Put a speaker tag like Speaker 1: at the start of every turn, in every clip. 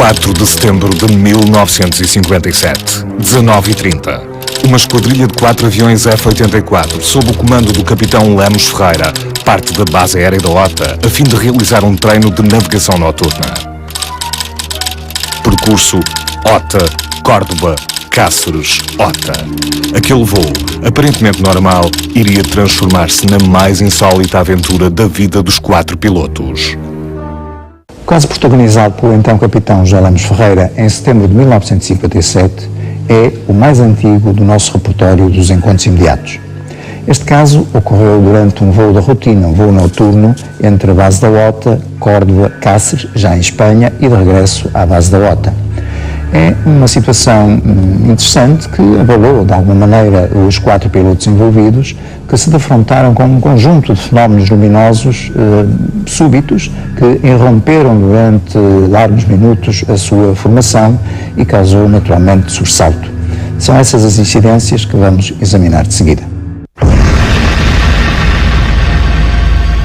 Speaker 1: 4 de setembro de 1957, 19h30. Uma esquadrilha de 4 aviões F-84, sob o comando do capitão Lemos Ferreira, parte da base aérea da OTA, a fim de realizar um treino de navegação noturna. Percurso OTA, Córdoba, Cáceres, OTA. Aquele voo, aparentemente normal, iria transformar-se na mais insólita aventura da vida dos 4 pilotos.
Speaker 2: Caso protagonizado pelo então capitão José Lemos Ferreira em setembro de 1957, é o mais antigo do nosso repertório dos encontros imediatos. Este caso ocorreu durante um voo de rotina, um voo noturno entre a base da OTA, Córdoba, Cáceres, já em Espanha, e de regresso à base da OTA. É uma situação interessante que abalou, de alguma maneira, os 4 pilotos envolvidos, que se defrontaram com um conjunto de fenómenos luminosos súbitos que irromperam durante largos minutos a sua formação e causou naturalmente sobressalto. São essas as incidências que vamos examinar de seguida.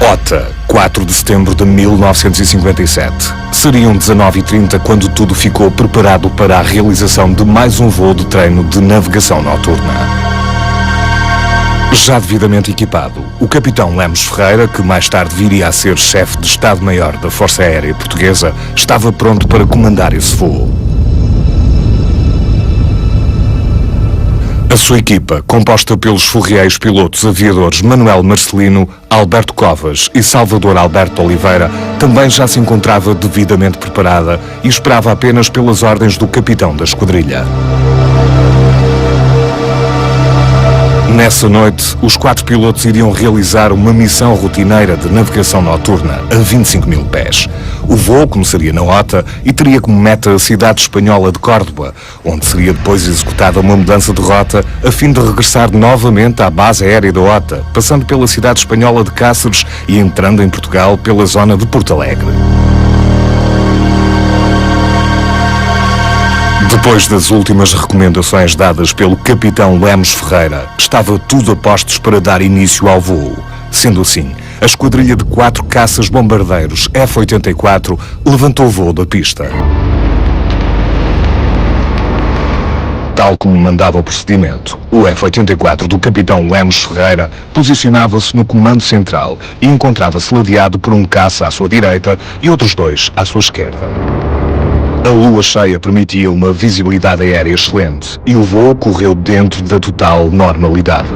Speaker 1: OTA, 4 de setembro de 1957. Seriam 19h30 quando tudo ficou preparado para a realização de mais um voo de treino de navegação noturna. Já devidamente equipado, o capitão Lemos Ferreira, que mais tarde viria a ser chefe de Estado-Maior da Força Aérea Portuguesa, estava pronto para comandar esse voo. A sua equipa, composta pelos furrieiros pilotos aviadores Manuel Marcelino, Alberto Covas e Salvador Alberto Oliveira, também já se encontrava devidamente preparada e esperava apenas pelas ordens do capitão da esquadrilha. Nessa noite, os 4 pilotos iriam realizar uma missão rotineira de navegação noturna a 25 mil pés. O voo começaria na OTA e teria como meta a cidade espanhola de Córdoba, onde seria depois executada uma mudança de rota a fim de regressar novamente à base aérea da OTA, passando pela cidade espanhola de Cáceres e entrando em Portugal pela zona de Porto Alegre. Depois das últimas recomendações dadas pelo capitão Lemos Ferreira, estava tudo a postos para dar início ao voo. Sendo assim, a esquadrilha de 4 caças bombardeiros F-84 levantou voo da pista. Tal como mandava o procedimento, o F-84 do capitão Lemos Ferreira posicionava-se no comando central e encontrava-se ladeado por um caça à sua direita e outros 2 à sua esquerda. A lua cheia permitia uma visibilidade aérea excelente e o voo correu dentro da total normalidade.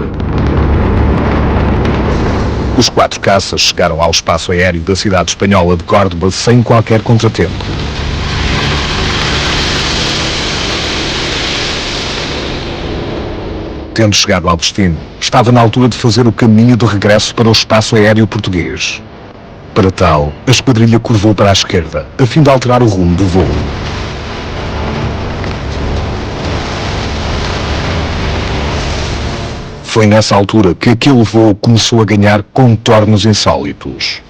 Speaker 1: Os 4 caças chegaram ao espaço aéreo da cidade espanhola de Córdoba sem qualquer contratempo. Tendo chegado ao destino, estava na altura de fazer o caminho de regresso para o espaço aéreo português. Para tal, a esquadrilha curvou para a esquerda, a fim de alterar o rumo do voo. Foi nessa altura que aquele voo começou a ganhar contornos insólitos.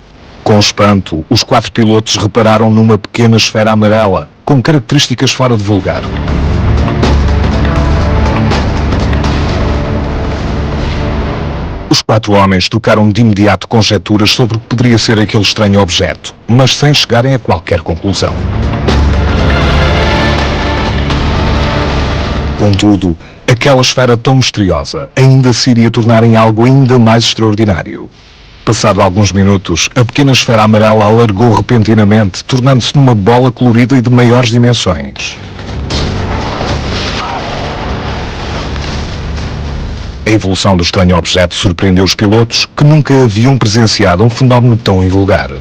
Speaker 1: Com espanto, os 4 pilotos repararam numa pequena esfera amarela, com características fora de vulgar. Os 4 homens trocaram de imediato conjecturas sobre o que poderia ser aquele estranho objeto, mas sem chegarem a qualquer conclusão. Contudo, aquela esfera tão misteriosa ainda se iria tornar em algo ainda mais extraordinário. Passado alguns minutos, a pequena esfera amarela alargou repentinamente, tornando-se numa bola colorida e de maiores dimensões. A evolução do estranho objeto surpreendeu os pilotos, que nunca haviam presenciado um fenómeno tão invulgar.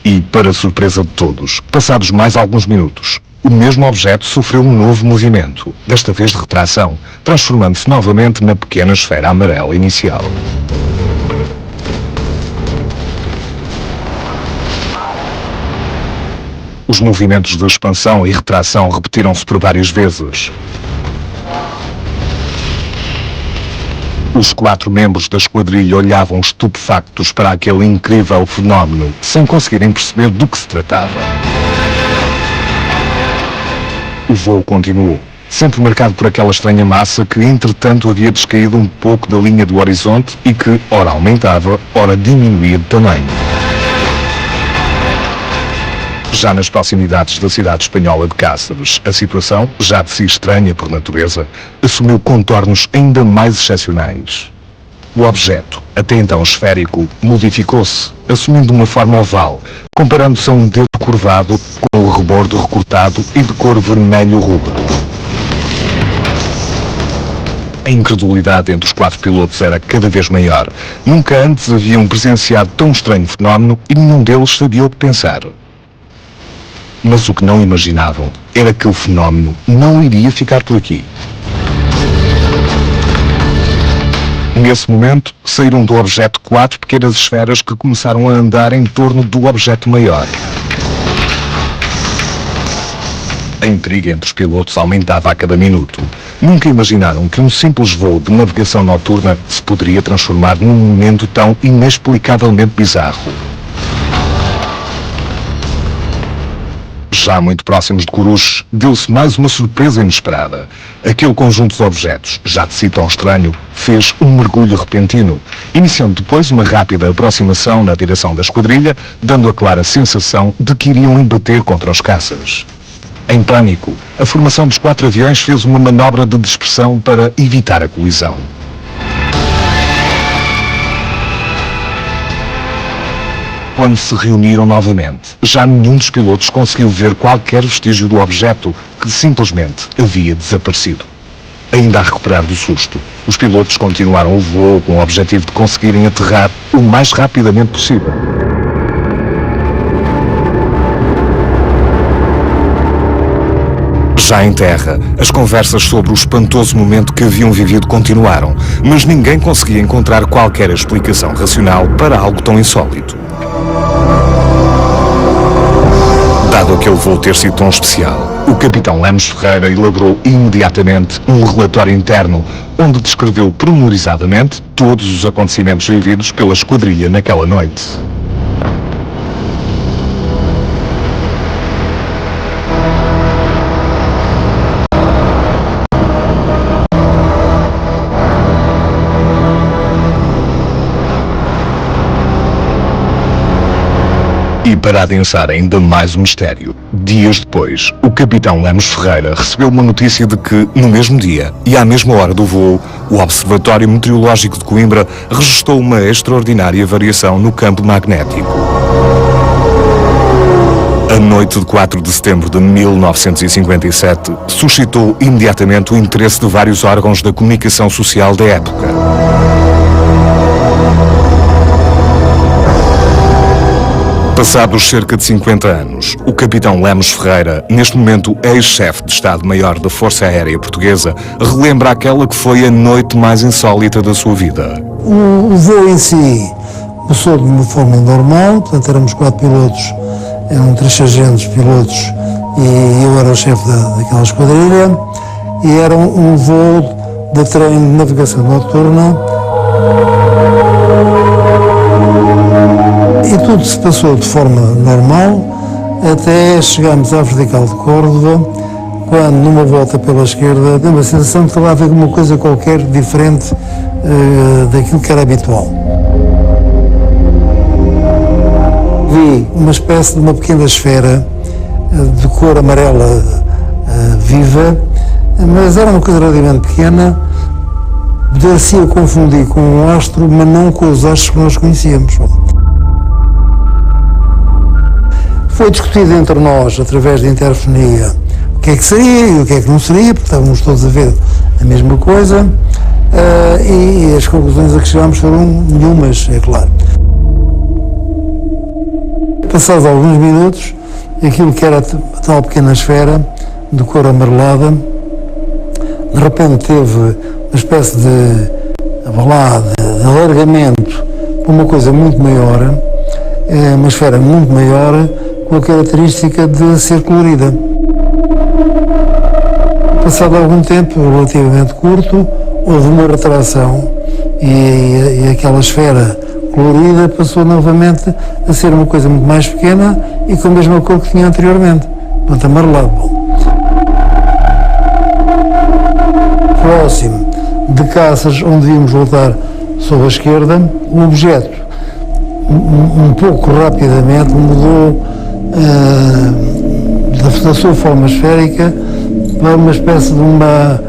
Speaker 1: E, para surpresa de todos, passados mais alguns minutos, o mesmo objeto sofreu um novo movimento, desta vez de retração, transformando-se novamente na pequena esfera amarela inicial. Os movimentos de expansão e retração repetiram-se por várias vezes. Os 4 membros da esquadrilha olhavam estupefactos para aquele incrível fenómeno, sem conseguirem perceber do que se tratava. O voo continuou, sempre marcado por aquela estranha massa que, entretanto, havia descaído um pouco da linha do horizonte e que, ora aumentava, ora diminuía de tamanho. Já nas proximidades da cidade espanhola de Cáceres, a situação, já de si estranha por natureza, assumiu contornos ainda mais excepcionais. O objeto, até então esférico, modificou-se, assumindo uma forma oval, comparando-se a um dedo curvado com o rebordo recortado e de cor vermelho rubro. A incredulidade entre os 4 pilotos era cada vez maior. Nunca antes haviam presenciado tão estranho fenómeno e nenhum deles sabia o que pensar. Mas o que não imaginavam era que o fenómeno não iria ficar por aqui. Nesse momento, saíram do objeto 4 pequenas esferas que começaram a andar em torno do objeto maior. A intriga entre os pilotos aumentava a cada minuto. Nunca imaginaram que um simples voo de navegação noturna se poderia transformar num momento tão inexplicavelmente bizarro. Já muito próximos de Coruche, deu-se mais uma surpresa inesperada. Aquele conjunto de objetos, já de si tão estranho, fez um mergulho repentino, iniciando depois uma rápida aproximação na direção da esquadrilha, dando a clara sensação de que iriam embater contra os caças. Em pânico, a formação dos 4 aviões fez uma manobra de dispersão para evitar a colisão. Quando se reuniram novamente, já nenhum dos pilotos conseguiu ver qualquer vestígio do objeto, que simplesmente havia desaparecido. Ainda a recuperar do susto, os pilotos continuaram o voo com o objetivo de conseguirem aterrar o mais rapidamente possível. Já em terra, as conversas sobre o espantoso momento que haviam vivido continuaram, mas ninguém conseguia encontrar qualquer explicação racional para algo tão insólito. Dado aquele voo ter sido tão especial, o capitão Lemos Ferreira elaborou imediatamente um relatório interno, onde descreveu pormenorizadamente todos os acontecimentos vividos pela esquadrilha naquela noite. E para adensar ainda mais o mistério, dias depois, o capitão Lemos Ferreira recebeu uma notícia de que, no mesmo dia e à mesma hora do voo, o Observatório Meteorológico de Coimbra registrou uma extraordinária variação no campo magnético. A noite de 4 de setembro de 1957 suscitou imediatamente o interesse de vários órgãos da comunicação social da época. Passados cerca de 50 anos, o capitão Lemos Ferreira, neste momento ex-chefe de Estado-Maior da Força Aérea Portuguesa, relembra aquela que foi a noite mais insólita da sua vida.
Speaker 3: O voo em si passou de uma forma normal, portanto éramos 4 pilotos, eram 3 sargentos pilotos e eu era o chefe daquela esquadrilha, e era um voo de treino de navegação noturna. E tudo se passou de forma normal, até chegámos à vertical de Córdoba, quando numa volta pela esquerda deu uma sensação de que estava a haver alguma coisa qualquer diferente daquilo que era habitual. Vi uma espécie de uma pequena esfera de cor amarela viva, mas era uma coisa relativamente pequena, poder-se confundir com um astro, mas não com os astros que nós conhecíamos. Foi discutido entre nós, através de interfonia, o que é que seria e o que é que não seria, porque estávamos todos a ver a mesma coisa, e as conclusões a que chegámos foram nenhumas, é claro. Passados alguns minutos, aquilo que era a tal pequena esfera, de cor amarelada, de repente teve uma espécie de alargamento para uma coisa muito maior, uma esfera muito maior, com a característica de ser colorida. Passado algum tempo relativamente curto, houve uma retração e aquela esfera colorida passou novamente a ser uma coisa muito mais pequena e com a mesma cor que tinha anteriormente, portanto amarelado. Próximo de Cáceres, onde íamos voltar sobre a esquerda, o objeto um pouco rapidamente mudou da sua forma esférica para uma espécie de uma,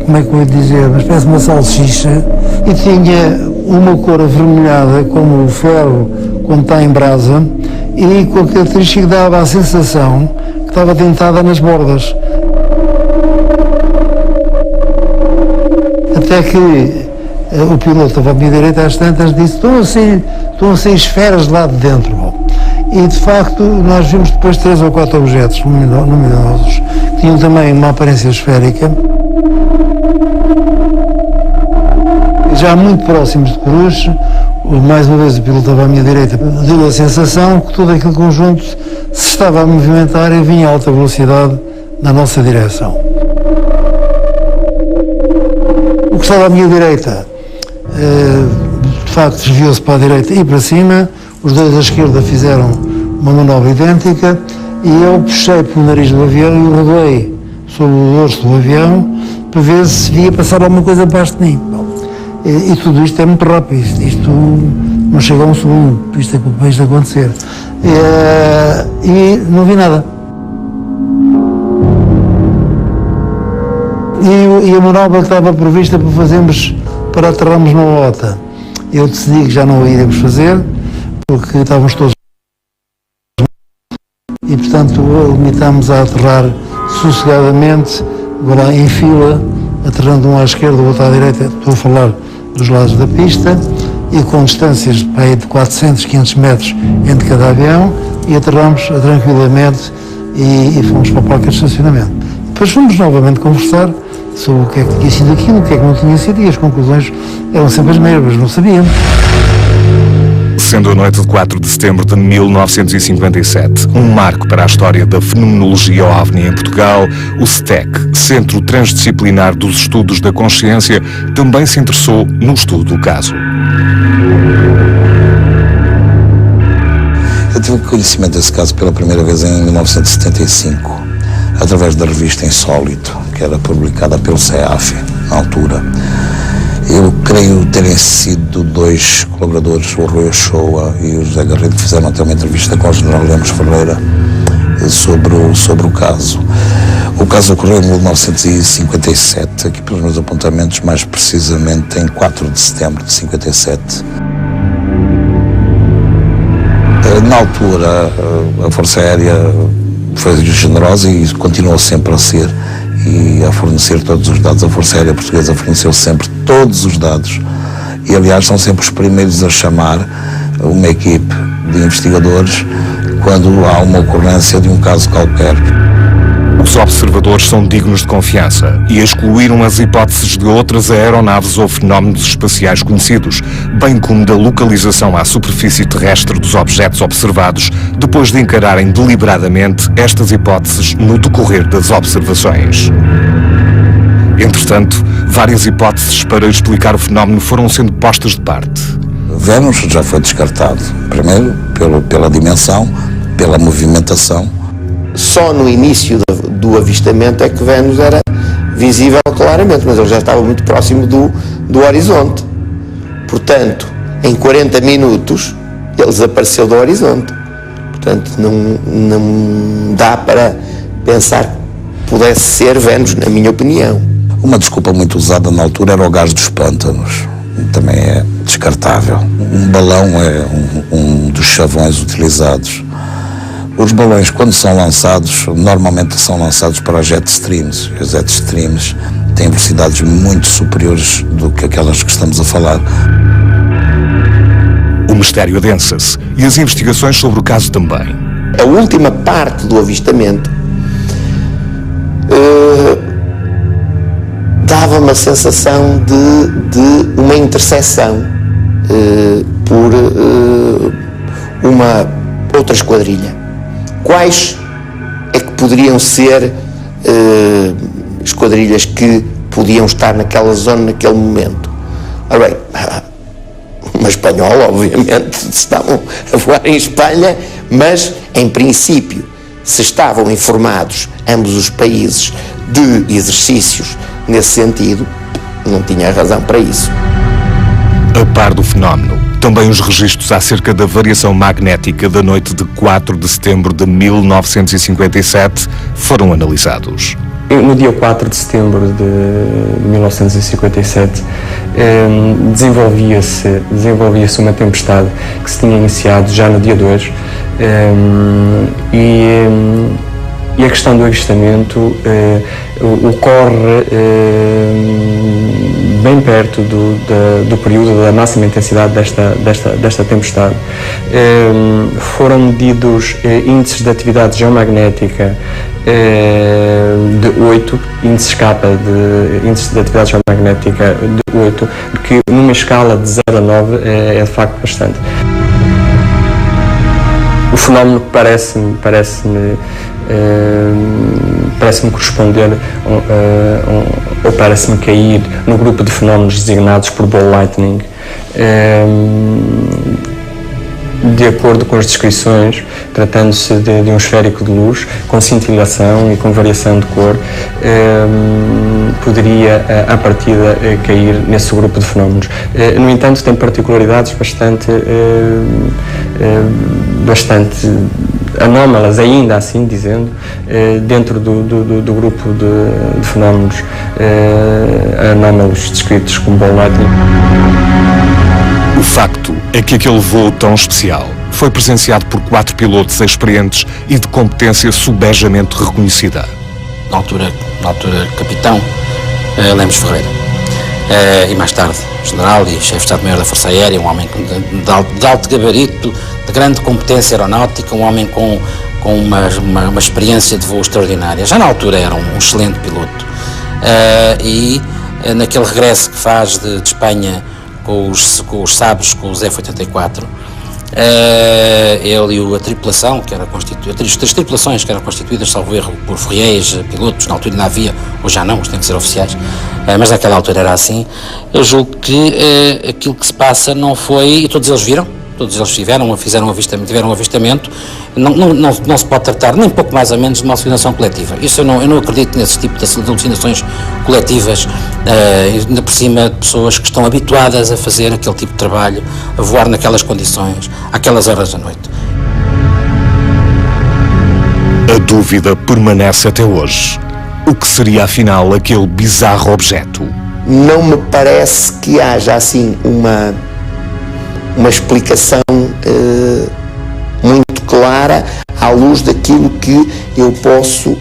Speaker 3: como é que eu ia dizer, uma espécie de uma salsicha, e tinha uma cor avermelhada como o ferro quando está em brasa, e com a característica que dava a sensação que estava dentada nas bordas. Até que o piloto estava à minha direita às tantas disse: estão a sair esferas de lá de dentro. E de facto nós vimos depois 3 ou 4 objetos luminosos que tinham também uma aparência esférica, já muito próximos de Cruz. Mais uma vez o piloto estava à minha direita, deu a sensação que todo aquele conjunto se estava a movimentar e vinha a alta velocidade na nossa direção. O que estava à minha direita, de facto, desviou-se para a direita e para cima. Os dois à esquerda fizeram uma manobra idêntica e eu puxei pelo nariz do avião e o rodei sobre o dorso do avião para ver se via passar alguma coisa abaixo de mim. E tudo isto é muito rápido, isto não chega a um segundo para isto acontecer. E não vi nada. E a manobra que estava prevista para fazermos, para aterrarmos na OTA, eu decidi que já não a iremos fazer, porque estávamos todos e, portanto, limitámos a aterrar sossegadamente, agora em fila, aterrando um à esquerda, o outro à direita. Estou a falar dos lados da pista, e com distâncias de 400, 500 metros entre cada avião, e aterramos tranquilamente e fomos para o parque de estacionamento. Depois fomos novamente conversar sobre o que é que tinha sido aquilo, o que é que não tinha sido, e as conclusões eram sempre as mesmas, não sabíamos.
Speaker 1: Sendo a noite de 4 de setembro de 1957 um marco para a história da fenomenologia OVNI em Portugal, o STEC, Centro Transdisciplinar dos Estudos da Consciência, também se interessou no estudo do caso.
Speaker 4: Eu tive conhecimento desse caso pela primeira vez em 1975, através da revista Insólito, que era publicada pelo CEAF, na altura. Eu creio terem sido 2 colaboradores, o Rui Ochoa e o José Garrido, que fizeram até uma entrevista com o General Lemos Ferreira sobre o caso. O caso ocorreu em 1957, aqui pelos meus apontamentos, mais precisamente em 4 de setembro de 57. Na altura, a Força Aérea foi generosa e continuou sempre a ser, e a fornecer todos os dados. A Força Aérea Portuguesa forneceu sempre todos os dados, e aliás são sempre os primeiros a chamar uma equipe de investigadores quando há uma ocorrência de um caso qualquer.
Speaker 1: Os observadores são dignos de confiança e excluíram as hipóteses de outras aeronaves ou fenómenos espaciais conhecidos, bem como da localização à superfície terrestre dos objetos observados, depois de encararem deliberadamente estas hipóteses no decorrer das observações. Entretanto, várias hipóteses para explicar o fenómeno foram sendo postas de parte.
Speaker 4: Vênus já foi descartado, primeiro pela dimensão, pela movimentação.
Speaker 5: Só no início do avistamento é que Vênus era visível claramente, mas ele já estava muito próximo do horizonte. Portanto, em 40 minutos, ele desapareceu do horizonte. Portanto, não dá para pensar que pudesse ser Vênus, na minha opinião.
Speaker 4: Uma desculpa muito usada na altura era o gás dos pântanos. Também é descartável. Um balão é um dos chavões utilizados. Os balões, quando são lançados, normalmente são lançados para jet streams. Os jet streams têm velocidades muito superiores do que aquelas que estamos a falar.
Speaker 1: O mistério adensa-se e as investigações sobre o caso também.
Speaker 5: A última parte do avistamento dava uma sensação de uma interseção por uma outra esquadrilha. Quais é que poderiam ser esquadrilhas que podiam estar naquela zona, naquele momento? Ora bem, uma espanhola, obviamente, estavam a voar em Espanha, mas, em princípio, se estavam informados ambos os países de exercícios nesse sentido, não tinha razão para isso.
Speaker 1: A par do fenómeno, Também os registros acerca da variação magnética da noite de 4 de setembro de 1957 foram analisados.
Speaker 6: No dia 4 de setembro de 1957 desenvolvia-se uma tempestade que se tinha iniciado já no dia 2 e a questão do avistamento ocorre bem perto do período da máxima intensidade desta tempestade. Foram medidos índices de atividade geomagnética de 8, índice de atividade geomagnética de 8, que numa escala de 0 a 9 é de facto bastante. O fenómeno parece-me corresponder ou parece-me cair no grupo de fenómenos designados por ball lightning. De acordo com as descrições, tratando-se de um esférico de luz com cintilação e com variação de cor, poderia, à partida, cair nesse grupo de fenómenos. No entanto, tem particularidades bastante anómalas, ainda assim dizendo, dentro do grupo de fenómenos anómalos descritos como ball lightning.
Speaker 1: O facto é que aquele voo tão especial foi presenciado por 4 pilotos experientes e de competência subejamente reconhecida.
Speaker 7: Na altura capitão Lemos Ferreira, e mais tarde general e chefe de Estado-Maior da Força Aérea, um homem de alto gabarito, de grande competência aeronáutica, um homem com uma experiência de voo extraordinária. Já na altura era um excelente piloto, e naquele regresso que faz de Espanha com os Sabres, com os F-84, ele e a tripulação, que era constituída, as tripulações que eram constituídas, salvo erro, por ferriéis, pilotos, na altura ainda havia, ou já não, os têm que ser oficiais, mas naquela altura era assim. Eu julgo que aquilo que se passa não foi, e todos eles viram, todos eles tiveram um avistamento, não se pode tratar nem pouco mais ou menos de uma alucinação coletiva. Isso eu não acredito nesse tipo de alucinações coletivas, ainda por cima de pessoas que estão habituadas a fazer aquele tipo de trabalho, a voar naquelas condições, àquelas horas da noite.
Speaker 1: A dúvida permanece até hoje. O que seria afinal aquele bizarro objeto?
Speaker 5: Não me parece que haja assim uma explicação muito clara à luz daquilo que eu posso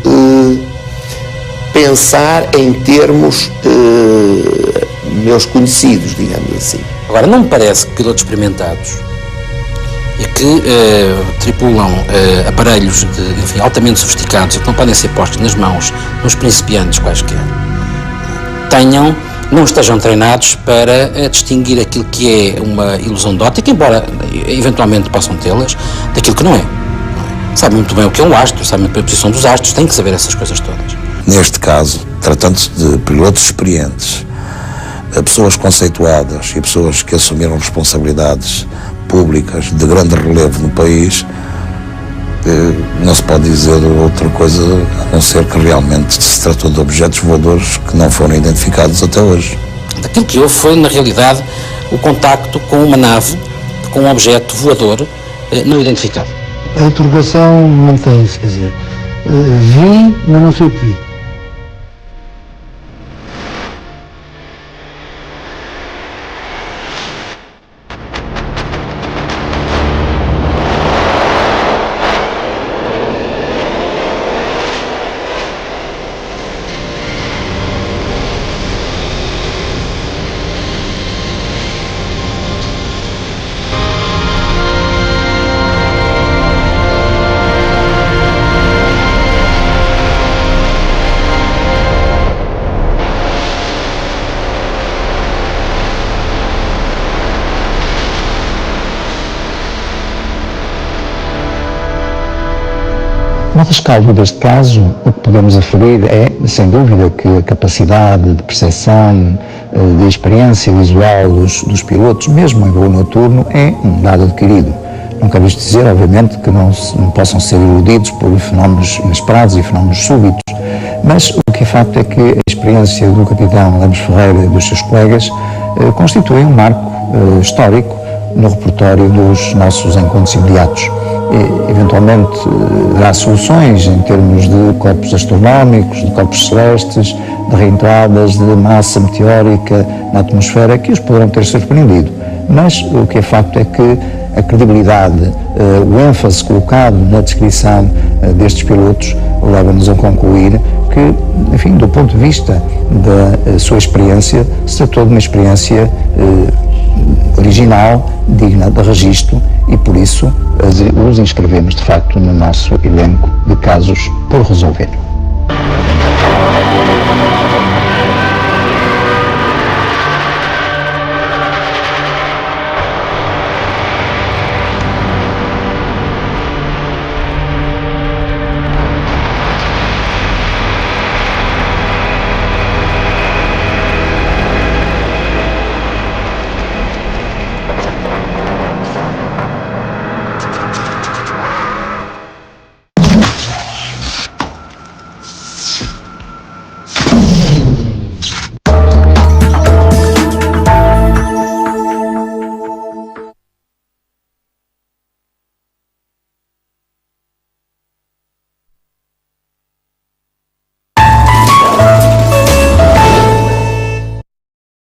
Speaker 5: pensar em termos meus conhecidos, digamos assim.
Speaker 7: Agora, não me parece que pilotos experimentados e que tripulam aparelhos altamente sofisticados e que não podem ser postos nas mãos de uns principiantes quaisquer, não estejam treinados para distinguir aquilo que é uma ilusão de óptica, embora eventualmente possam tê-las, daquilo que não é. Sabem muito bem o que é um astro, sabem muito bem a posição dos astros, têm que saber essas coisas todas.
Speaker 4: Neste caso, tratando-se de pilotos experientes, pessoas conceituadas e pessoas que assumiram responsabilidades públicas de grande relevo no país, não se pode dizer outra coisa a não ser que realmente se tratou de objetos voadores que não foram identificados até hoje.
Speaker 7: Aquilo que houve foi, na realidade, o contacto com uma nave, com um objeto voador não identificado.
Speaker 3: A interrogação mantém-se, quer dizer, vi, mas não sei o que vi.
Speaker 2: No rescaldo deste caso, o que podemos aferir é, sem dúvida, que a capacidade de percepção, de experiência visual dos pilotos, mesmo em voo noturno, é um dado adquirido. Não quero isto dizer, obviamente, que não possam ser iludidos por fenómenos inesperados e fenómenos súbitos, mas o que é facto é que a experiência do capitão Lemos Ferreira e dos seus colegas constitui um marco histórico, no repertório dos nossos encontros imediatos. Eventualmente haverá soluções em termos de corpos astronómicos, de corpos celestes, de reentradas de massa meteórica na atmosfera que os poderão ter surpreendido. Mas o que é facto é que a credibilidade, o ênfase colocado na descrição destes pilotos leva-nos a concluir que, enfim, do ponto de vista da sua experiência, se tratou de uma experiência original, digna de registro, e por isso os inscrevemos de facto no nosso elenco de casos por resolver.